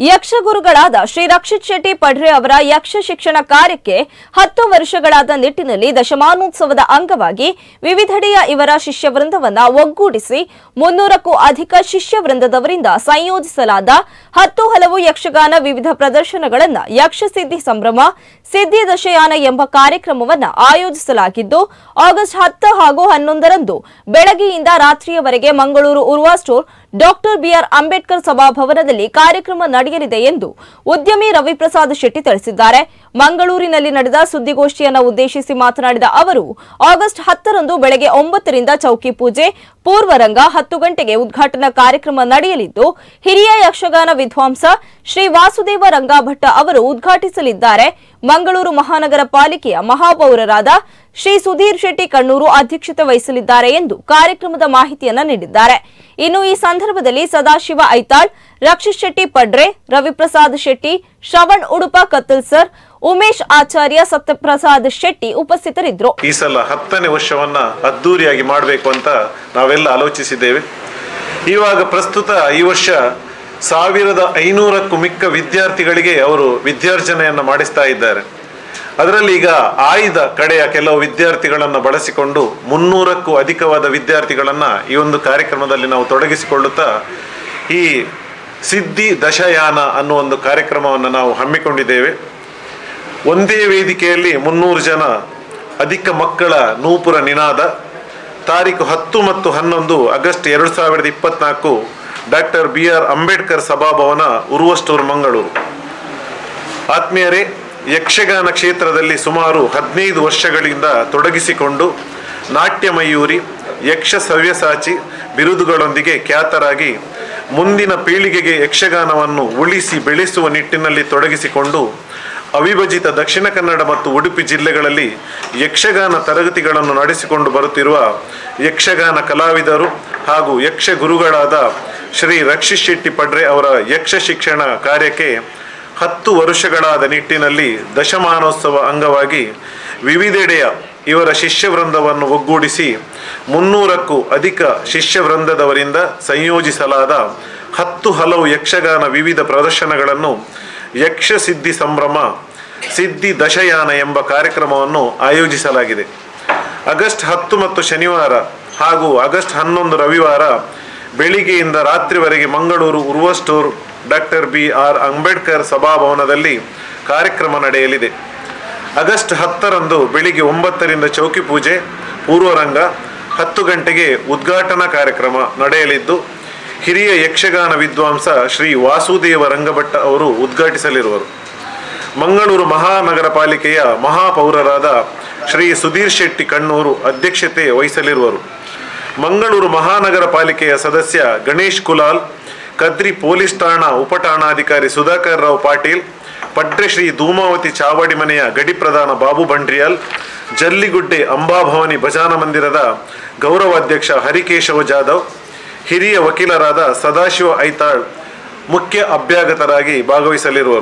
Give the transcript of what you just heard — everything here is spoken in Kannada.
ಯಕ್ಷಗುರುಗಳಾದ ಶ್ರೀ ರಕ್ಷಿತ್ ಶೆಟ್ಟಿ ಪಡ್ರೆ ಅವರ ಯಕ್ಷ ಶಿಕ್ಷಣ ಕಾರ್ಯಕ್ಕೆ 10 ವರ್ಷಗಳಾದ ನಿಟ್ಟಿನಲ್ಲಿ ದಶಮಾನೋತ್ಸವದ ಅಂಗವಾಗಿ ವಿವಿಧೆಡೆಯ ಇವರ ಶಿಷ್ಯವೃಂದವನ್ನು ಒಗ್ಗೂಡಿಸಿ 300ಕ್ಕೂ ಅಧಿಕ ಶಿಷ್ಯವೃಂದದವರಿಂದ ಸಂಯೋಜಿಸಲಾದ 10 ಹಲವು ಯಕ್ಷಗಾನ ವಿವಿಧ ಪ್ರದರ್ಶನಗಳನ್ನು ಯಕ್ಷ ಸಿದ್ಧಿ ಸಂಭ್ರಮ ಸಿದ್ಧಿ ದಶಯಾನ ಎಂಬ ಕಾರ್ಯಕ್ರಮವನ್ನು ಆಯೋಜಿಸಲಾಗಿದ್ದು ಆಗಸ್ಟ್ 10 ಹಾಗೂ 11ರಂದು ಬೆಳಗ್ಗೆಯಿಂದ ರಾತ್ರಿಯವರೆಗೆ Mangaluru Urva store doctor B R Ambedkar ಸಭಾಭವನದಲ್ಲಿ ಕಾರ್ಯಕ್ರಮ ನಡೆಯಲಿದೆ ಎಂದು ಉದ್ಯಮಿ ರವಿಪ್ರಸಾದ್ ಶೆಟ್ಟಿ ತಿಳಿಸಿದ್ದಾರೆ. ಮಂಗಳೂರಿನಲ್ಲಿ ನಡೆದ ಸುದ್ದಿಗೋಷ್ಠಿಯನ್ನು ಉದ್ದೇಶಿಸಿ ಮಾತನಾಡಿದ ಅವರು ಆಗಸ್ಟ್ 10ರಂದು ಬೆಳಗ್ಗೆ 9 ರಿಂದ ಚೌಕಿ ಪೂಜೆ ಪೂರ್ವರಂಗ 10 ಗಂಟೆಗೆ ಉದ್ಘಾಟನಾ ಕಾರ್ಯಕ್ರಮ ನಡೆಯಲಿದ್ದು ಹಿರಿಯ ಯಕ್ಷಗಾನ ವಿದ್ವಾಂಸ ಶ್ರೀ ವಾಸುದೇವ ರಂಗಾಭಟ್ಟ ಅವರು ಉದ್ಘಾಟಿಸಲಿದ್ದಾರೆ. ಮಂಗಳೂರು ಮಹಾನಗರ ಪಾಲಿಕೆಯ ಮಹಾಪೌರರಾದ ಶ್ರೀ ಸುಧೀರ್ ಶೆಟ್ಟಿ ಕಣ್ಣೂರು ಅಧ್ಯಕ್ಷತೆ ವಹಿಸಲಿದ್ದಾರೆ ಎಂದು ಕಾರ್ಯಕ್ರಮದ ಮಾಹಿತಿಯನ್ನು ನೀಡಿದ್ದಾರೆ. ಇನ್ನು ಈ ಸಂದರ್ಭದಲ್ಲಿ ಸದಾಶಿವ ಐತಾಳ್, ರಕ್ಷಿತ್ ಶೆಟ್ಟಿ ಪಡ್ರೆ, ರವಿಪ್ರಸಾದ್ ಶೆಟ್ಟಿ, ಶ್ರವಣ್ ಉಡುಪ ಕತ್ತಲ್ ಸರ್, ಉಮೇಶ್ ಆಚಾರ್ಯ, ಸತ್ಯಪ್ರಸಾದ್ ಶೆಟ್ಟಿ ಉಪಸ್ಥಿತರಿದ್ದರು. ಈ ಸಲ 10ನೇ ವರ್ಷವನ್ನ ಅದ್ದೂರಿಯಾಗಿ ಮಾಡಬೇಕು ಅಂತ ನಾವೆಲ್ಲ ಆಲೋಚಿಸಿದ್ದೇವೆ. ಇವಾಗ ಪ್ರಸ್ತುತ ಈ ವರ್ಷ 1500ಕ್ಕೂ ಮಿಕ್ಕ ವಿದ್ಯಾರ್ಥಿಗಳಿಗೆ ಅವರು ವಿದ್ಯಾರ್ಜನೆಯನ್ನು ಮಾಡಿಸ್ತಾ ಇದ್ದಾರೆ. ಅದರಲ್ಲಿ ಈಗ ಆಯ್ದ ಕಡೆಯ ಕೆಲವು ವಿದ್ಯಾರ್ಥಿಗಳನ್ನು ಬಳಸಿಕೊಂಡು 300ಕ್ಕೂ ಅಧಿಕವಾದ ವಿದ್ಯಾರ್ಥಿಗಳನ್ನು ಈ ಒಂದು ಕಾರ್ಯಕ್ರಮದಲ್ಲಿ ನಾವು ತೊಡಗಿಸಿಕೊಳ್ಳುತ್ತಾ ಈ ಸಿದ್ಧಿ ದಶಯಾನ ಅನ್ನೋ ಒಂದು ಕಾರ್ಯಕ್ರಮವನ್ನು ನಾವು ಹಮ್ಮಿಕೊಂಡಿದ್ದೇವೆ. ಒಂದೇ ವೇದಿಕೆಯಲ್ಲಿ 300 ಜನ ಅಧಿಕ ಮಕ್ಕಳ ನೂಪುರ ನಿನಾದ ತಾರೀಕು 10 ಮತ್ತು 11 ಆಗಸ್ಟ್ 2024 ಡಾಕ್ಟರ್ ಬಿಆರ್ ಅಂಬೇಡ್ಕರ್ ಸಭಾಭವನ ಉರ್ವಾ ಸ್ಟೋರ್ ಮಂಗಳೂರು. ಆತ್ಮೀಯರೇ, ಯಕ್ಷಗಾನ ಕ್ಷೇತ್ರದಲ್ಲಿ ಸುಮಾರು 15 ವರ್ಷಗಳಿಂದ ತೊಡಗಿಸಿಕೊಂಡು ನಾಟ್ಯ ಮಯೂರಿ, ಯಕ್ಷ ಸವ್ಯಸಾಚಿ ಬಿರುದುಗಳೊಂದಿಗೆ ಖ್ಯಾತರಾಗಿ ಮುಂದಿನ ಪೀಳಿಗೆಗೆ ಯಕ್ಷಗಾನವನ್ನು ಉಳಿಸಿ ಬೆಳೆಸುವ ನಿಟ್ಟಿನಲ್ಲಿ ತೊಡಗಿಸಿಕೊಂಡು ಅವಿಭಜಿತ ದಕ್ಷಿಣ ಕನ್ನಡ ಮತ್ತು ಉಡುಪಿ ಜಿಲ್ಲೆಗಳಲ್ಲಿ ಯಕ್ಷಗಾನ ತರಗತಿಗಳನ್ನು ನಡೆಸಿಕೊಂಡು ಬರುತ್ತಿರುವ ಯಕ್ಷಗಾನ ಕಲಾವಿದರು ಹಾಗೂ ಯಕ್ಷ ಗುರುಗಳಾದ ಶ್ರೀ ರಕ್ಷಿತ್ ಶೆಟ್ಟಿ ಪಡ್ರೆ ಅವರ ಯಕ್ಷ ಶಿಕ್ಷಣ ಕಾರ್ಯಕ್ಕೆ 10 ವರ್ಷಗಳಾದ ನಿಟ್ಟಿನಲ್ಲಿ ದಶಮಾನೋತ್ಸವ ಅಂಗವಾಗಿ ವಿವಿಧೆಡೆಯ ಇವರ ಶಿಷ್ಯವೃಂದವನ್ನು ಒಗ್ಗೂಡಿಸಿ 300ಕ್ಕೂ ಅಧಿಕ ಶಿಷ್ಯವೃಂದದವರಿಂದ ಸಂಯೋಜಿಸಲಾದ 10 ಹಲವು ಯಕ್ಷಗಾನ ವಿವಿಧ ಪ್ರದರ್ಶನಗಳನ್ನು ಯಕ್ಷ ಸಿದ್ಧಿ ಸಂಭ್ರಮ ಸಿದ್ಧಿ ದಶಯಾನ ಎಂಬ ಕಾರ್ಯಕ್ರಮವನ್ನು ಆಯೋಜಿಸಲಾಗಿದೆ. ಆಗಸ್ಟ್ 10 ಮತ್ತು ಶನಿವಾರ ಹಾಗೂ ಆಗಸ್ಟ್ 11 ರವಿವಾರ ಬೆಳಿಗ್ಗೆಯಿಂದ ರಾತ್ರಿವರೆಗೆ Mangaluru Urva store doctor B R Ambedkar ಸಭಾಭವನದಲ್ಲಿ ಕಾರ್ಯಕ್ರಮ ನಡೆಯಲಿದೆ. ಆಗಸ್ಟ್ 10ರಂದು ಬೆಳಿಗ್ಗೆ 9 ರಿಂದ ಚೌಕಿ ಪೂಜೆ ಪೂರ್ವರಂಗ 10 ಗಂಟೆಗೆ ಉದ್ಘಾಟನಾ ಕಾರ್ಯಕ್ರಮ ನಡೆಯಲಿದ್ದು ಹಿರಿಯ ಯಕ್ಷಗಾನ ವಿದ್ವಾಂಸ ಶ್ರೀ ವಾಸುದೇವ ರಂಗಭಟ್ಟ ಅವರು ಉದ್ಘಾಟಿಸಲಿರುವರು. ಮಂಗಳೂರು ಮಹಾನಗರ ಪಾಲಿಕೆಯ ಮಹಾಪೌರರಾದ ಶ್ರೀ ಸುಧೀರ್ ಶೆಟ್ಟಿ ಕಣ್ಣೂರು ಅಧ್ಯಕ್ಷತೆ ವಹಿಸಲಿರುವರು. ಮಂಗಳೂರು ಮಹಾನಗರ ಪಾಲಿಕೆಯ ಸದಸ್ಯ ಗಣೇಶ್ ಕುಲಾಲ್, ಕದ್ರಿ ಪೊಲೀಸ್ ಠಾಣಾ ಉಪಠಾಣಾಧಿಕಾರಿ ಸುಧಾಕರ್ ರಾವ್ ಪಾಟೀಲ್, ಪಡ್ರೆ ಶ್ರೀ ಧೂಮಾವತಿ ಚಾವಡಿ ಮನೆಯ ಗಡಿ ಪ್ರಧಾನ ಬಾಬು ಬಂಡ್ರಿಯಾಲ್, ಜಲ್ಲಿಗುಡ್ಡೆ ಅಂಬಾಭವಾನಿ ಭಜನಾ ಮಂದಿರದ ಗೌರವಾಧ್ಯಕ್ಷ ಹರಿಕೇಶವ ಜಾಧವ್, ಹಿರಿಯ ವಕೀಲರಾದ ಸದಾಶಿವ ಐತಾಳ್ ಮುಖ್ಯ ಅಭ್ಯಾಗತರಾಗಿ ಭಾಗವಹಿಸಲಿರುವರು.